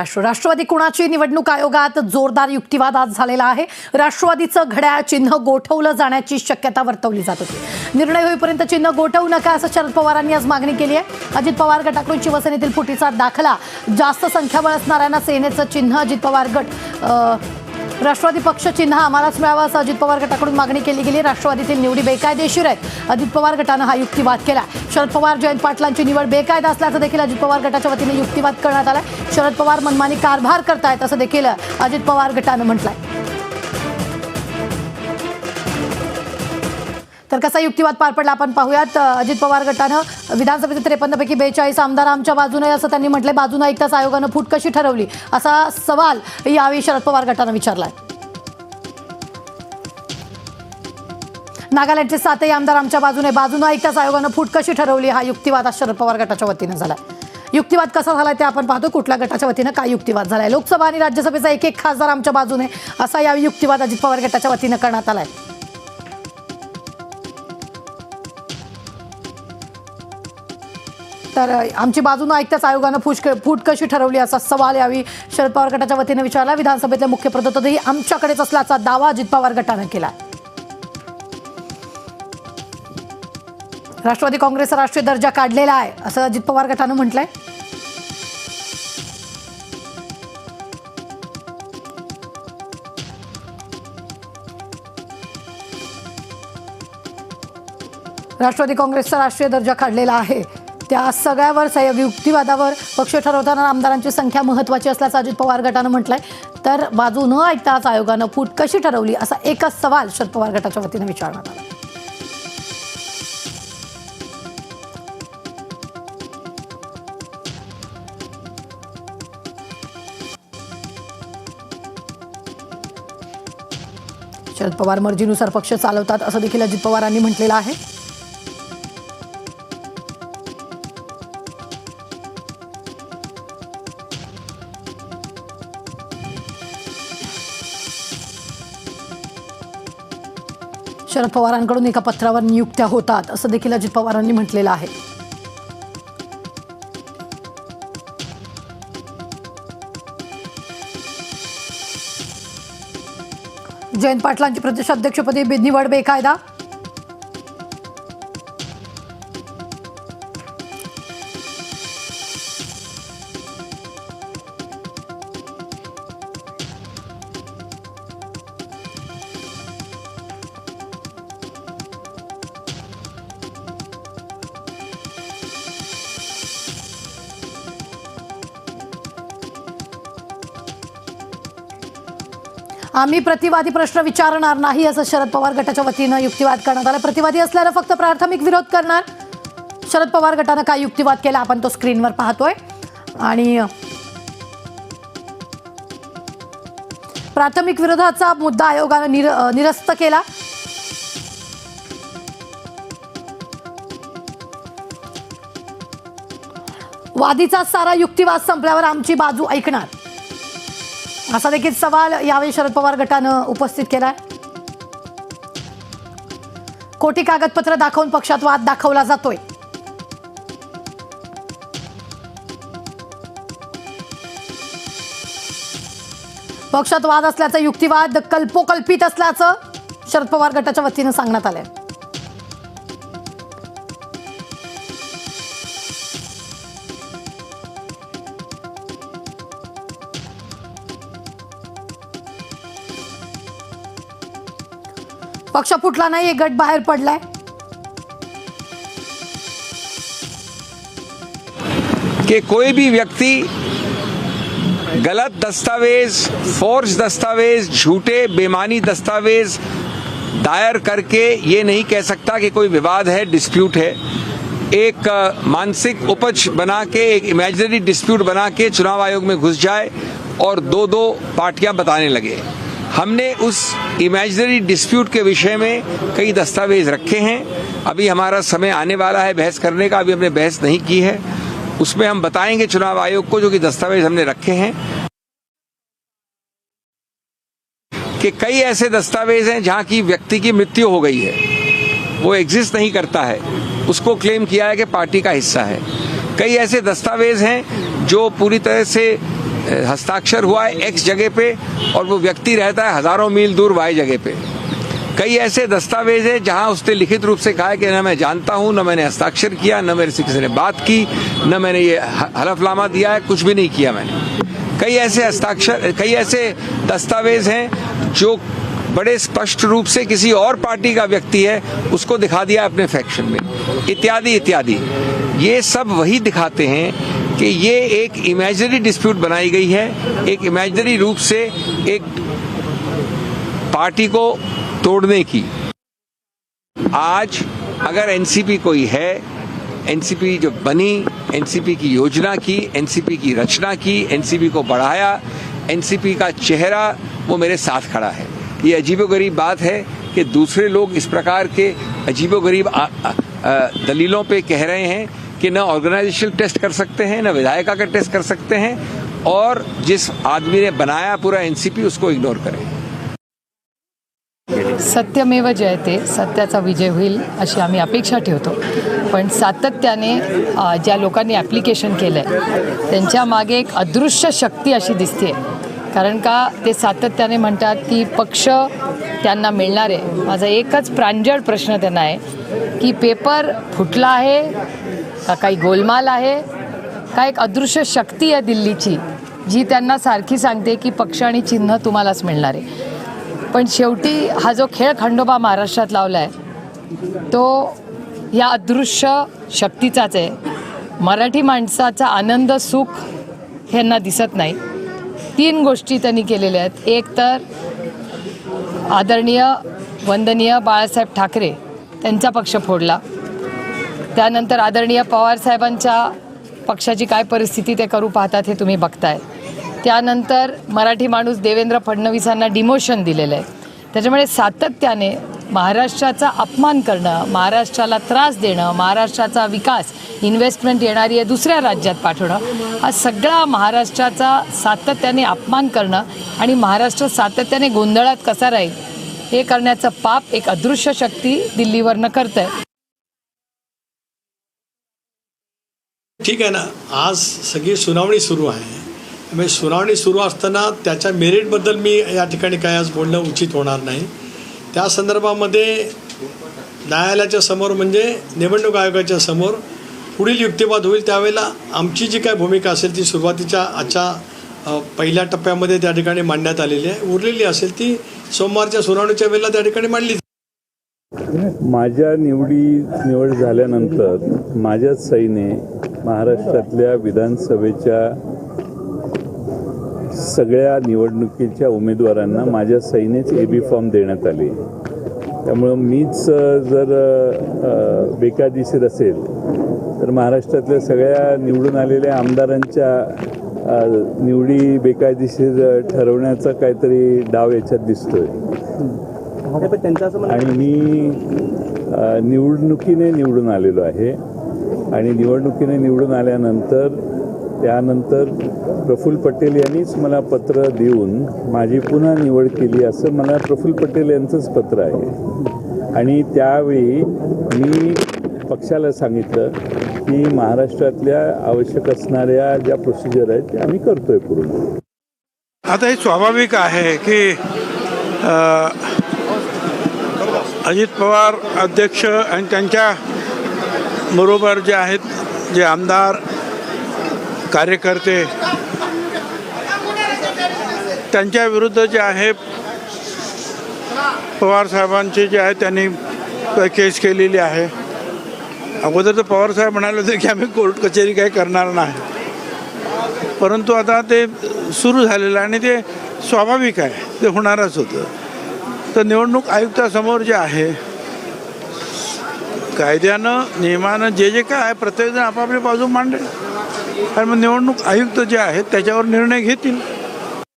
राष्ट्रवादी कुणाची निवडणूक आयोगात जोरदार युक्तिवाद आज झालेला आहे। राष्ट्रवादीचं घड्याळ चिन्ह गोठवलं जाण्याची शक्यता वर्तवली जात होती। निर्णय होईपर्यंत चिन्ह गोठवू नका असं शरद पवारांनी आज मागणी केली आहे। अजित पवार गटाकडून शिवसेनेतील फुटीचा दाखला, जास्त संख्याबळ असणाऱ्यांना सेनेचं चिन्ह, अजित पवार गट राष्ट्रवादी पक्ष चिन्ह आम्हालाच मिळावं असं अजित पवार गटाकडून मागणी केली गेली। राष्ट्रवादीतील निवडी बेकायदेशीर आहेत, अजित पवार गटानं हा युक्तिवाद केला। शरद पवार जयंत पाटलांची निवड बेकायदा असल्याचं देखील अजित पवार गटाच्या वतीने युक्तिवाद करण्यात आला। शरद पवार मनमानी कारभार करतायत असं देखील अजित पवार गटानं म्हटलंय। तर कसा युक्तिवाद पार पडला आपण पाहूयात। अजित पवार गटानं विधानसभेचे 53 पैकी 42 आमदार आमच्या बाजूने असं त्यांनी म्हटलंय। बाजूने ऐकताच आयोगानं फूट कशी ठरवली असा सवाल यावेळी शरद पवार गटानं विचारलाय। नागालँडचे 7 आमदार आमच्या बाजूने ऐकताच आयोगानं फूट कशी ठरवली हा युक्तिवाद आज शरद पवार गटाच्या वतीने झालाय। युक्तिवाद कसा झालाय ते आपण पाहतो। कुठल्या गटाच्या वतीने काय युक्तिवाद झालाय। लोकसभा आणि राज्यसभेचा एक खासदार आमच्या बाजूने असा यावेळी युक्तिवाद अजित पवार गटाच्या वतीने करण्यात आलाय। तर आमची बाजूने ऐकताच आयोगानं फूट कशी ठरवली असा सवाल यावेळी शरद पवार गटाच्या वतीने विचारला। विधानसभेतले मुख्य पदही आमच्याकडेच असल्याचा दावा अजित पवार गटानं केला। राष्ट्रवादी काँग्रेसचा राष्ट्रीय दर्जा काढलेला आहे असं अजित पवार गटानं म्हटलंय। राष्ट्रवादी काँग्रेसचा राष्ट्रीय दर्जा काढलेला आहे, त्या सगळ्यावर युक्तिवादावर पक्ष ठरवताना आमदारांची संख्या महत्त्वाची असल्याचं अजित पवार गटानं म्हटलंय। तर बाजू न ऐकताच आयोगानं फूट कशी ठरवली असा एकच सवाल शरद पवार गटाच्या वतीने विचारण्यात आला। शरद पवार मर्जीनुसार पक्ष चालवतात असं देखील अजित पवारांनी म्हटलेलं आहे। शरद पवारांकडून एका पत्रावर नियुक्त्या होतात असं देखील अजित पवारांनी म्हटलेलं आहे। जयंत पाटलांची प्रदेशाध्यक्षपदी निवड बेकायदा, आम्ही प्रतिवादी प्रश्न विचारणार नाही असं शरद पवार गटाच्या वतीनं युक्तिवाद करण्यात आला। प्रतिवादी असल्यानं फक्त प्राथमिक विरोध करणार। शरद पवार गटानं काय युक्तिवाद केला आपण तो स्क्रीनवर पाहतोय। आणि प्राथमिक विरोधाचा मुद्दा आयोगानं निरस्त केला। वादीचा सारा युक्तिवाद संपल्यावर आमची बाजू ऐकणार असा देखील सवाल यावेळी शरद पवार गटानं उपस्थित केलाय। खोटी कागदपत्र दाखवून पक्षात वाद दाखवला जातोय। पक्षात वाद असल्याचा युक्तिवाद कल्पोकल्पित असल्याचं शरद पवार गटाच्या वतीनं सांगण्यात आलंय। पक्ष फुटला नाही, एक गट बाहेर पडलाय। कि कोई भी व्यक्ति गलत दस्तावेज, फोर्ज दस्तावेज, झूठे बेमानी दस्तावेज दायर करके ये नहीं कह सकता कि कोई विवाद है, डिस्प्यूट है। एक मानसिक उपज बना के, एक इमेजिनरी डिस्प्यूट बना के चुनाव आयोग में घुस जाए और दो पार्टियां बताने लगे। हमने उस इमेजिनरी डिस्प्यूट के विषय में कई दस्तावेज रखे हैं। अभी हमारा समय आने वाला है बहस करने का, अभी हमने बहस नहीं की है। उसमें हम बताएंगे चुनाव आयोग को जो कि दस्तावेज हमने रखे हैं कि कई ऐसे दस्तावेज हैं जहां की व्यक्ति की मृत्यु हो गई है, वो एग्जिस्ट नहीं करता है, उसको क्लेम किया है कि पार्टी का हिस्सा है। कई ऐसे दस्तावेज हैं जो पूरी तरह से हस्ताक्षर हुआ है एक्स जगह पे और वो व्यक्ति रहता है हजारों मील दूर वाई जगह पे। कई ऐसे दस्तावेज है जहां उसने लिखित रूप से कहा है कि न मैं जानता हूं, न मैंने हस्ताक्षर किया, न मेरे से किसी ने बात की, न मैंने ये हलफनामा दिया है, कुछ भी नहीं किया मैंने। कई ऐसे दस्तावेज हैं जो बड़े स्पष्ट रूप से किसी और पार्टी का व्यक्ति है, उसको दिखा दिया अपने फैक्शन में, इत्यादि इत्यादि। ये सब वही दिखाते हैं कि ये एक इमेजिनरी डिस्प्यूट बनाई गई है, एक इमेजिनरी रूप से एक पार्टी को तोड़ने की। आज अगर एनसीपी कोई है, एनसीपी जो बनी, एनसीपी की योजना की, एनसीपी की रचना की, एनसीपी को बढ़ाया, एनसीपी का चेहरा वो मेरे साथ खड़ा है। ये अजीबोगरीब बात है कि दूसरे लोग इस प्रकार के अजीबोगरीब दलीलों पे कह रहे हैं कि न ऑर्गेनाइजेशन टेस्ट कर सकते हैं, न विधायिका का टेस्ट कर सकते हैं, और जिस आदमी ने बनाया पूरा एनसीपी उसको इग्नोर करें। सत्यमेव जयते, सत्याचा विजय होईल अशी आम्ही अपेक्षा ठेवतो. पण सातत्याने ज्या लोकांनी ॲप्लिकेशन केलं आहे त्यांच्या मागे एक अदृश्य शक्ती अशी दिसते. कारण का ते सातत्याने म्हणतात की पक्ष त्यांना मिळणार आहे. माझा एकच प्रांजळ प्रश्न त्यांना आहे की पेपर फुटला आहे का काही गोलमाल आहे का एक अदृश्य शक्ती आहे दिल्लीची जी त्यांना सारखी सांगते की पक्ष आणि चिन्ह तुम्हालाच मिळणार आहे. पण शेवटी हा जो खेळ खंडोबा महाराष्ट्रात लावला आहे तो या अदृश्य शक्तीचाच आहे. मराठी माणसाचा आनंद सुख ह्यांना दिसत नाही. 3 गोष्टी त्यांनी केलेल्या आहेत. एक तर आदरणीय वंदनीय बाळासाहेब ठाकरे त्यांचा पक्ष फोडला. त्यानंतर आदरणीय पवारसाहेबांच्या पक्षाची काय परिस्थिती ते करू पाहतात हे तुम्ही बघताय. त्यानंतर मराठी माणूस देवेंद्र फडणवीसांना डिमोशन दिलेलं आहे. त्याच्यामुळे सातत्याने महाराष्ट्राचा अपमान करणं, महाराष्ट्राला त्रास देणं, महाराष्ट्राचा विकास, इन्व्हेस्टमेंट येणारी आहे दुसऱ्या राज्यात पाठवणं, हा सगळा महाराष्ट्राचा सातत्याने अपमान करणं आणि महाराष्ट्र सातत्याने गोंधळात कसा राहील हे करण्याचं पाप एक अदृश्य शक्ती दिल्लीवरनं करते. ठीक आहे ना, आज सगळी सुनावणी सुरू आहे. म्हणजे सुनावणी सुरू असताना त्याच्या मेरिटबद्दल मी या ठिकाणी काय आज बोलणं उचित होणार नाही. त्या संदर्भामध्ये न्यायालयाच्या समोर म्हणजे निवडणूक आयोगाच्या समोर पुढील युक्तिवाद होईल. त्यावेळेला आमची जी काय भूमिका असेल ती सुरुवातीच्या आजच्या पहिल्या टप्प्यामध्ये त्या ठिकाणी मांडण्यात आलेली आहे. उरलेली असेल ती सोमवारच्या सुनावणीच्या वेळेला त्या ठिकाणी मांडली. माझ्या निवड झाल्यानंतर माझ्या सईने महाराष्ट्रातल्या विधानसभेच्या सगळ्या निवडणुकीच्या उमेदवारांना माझ्या सईनेच AB फॉर्म देण्यात आले. त्यामुळं मीच जर बेकायदेशीर असेल तर महाराष्ट्रातल्या सगळ्या निवडून आलेल्या आमदारांच्या निवडी बेकायदेशीर ठरवण्याचा काहीतरी डाव याच्यात दिसतोय. आणि मी निवडणुकीने निवडून आलेलो आहे आणि निवडणुकीने निवडून आल्यानंतर त्यानंतर प्रफुल्ल पटेल यांनीच मला पत्र देऊन माझी पुन्हा निवड केली असं मला प्रफुल्ल पटेल यांचंच पत्र आहे. आणि त्यावेळी मी पक्षाला सांगितलं की महाराष्ट्रातल्या आवश्यक असणाऱ्या ज्या प्रोसिजर आहेत त्या आम्ही करतोय पूर्ण. आता हे स्वाभाविक आहे की अजित पवार अध्यक्ष आणि त्यांच्या बरोबर जे आहेत जे आमदार कार्यकर्ते त्यांच्या विरुद्ध जे आहे पवार साहेबांचे जे आहे त्यांनी केस केलेली आहे. अगोदर तर पवार साहेब म्हणाले होते की आम्ही कोर्ट कचेरी काही करणार नाही, परंतु आता ते सुरू झालेलं आहे आणि ते स्वाभाविक आहे, ते होणारच होतं. तर निवडणूक आयुक्तासमोर जे आहे कायद्यानं नियमानं जे काय आहे प्रत्येकजण आपापली बाजू मांडेल आणि मग निवडणूक आयुक्त जे आहेत त्याच्यावर निर्णय घेतील.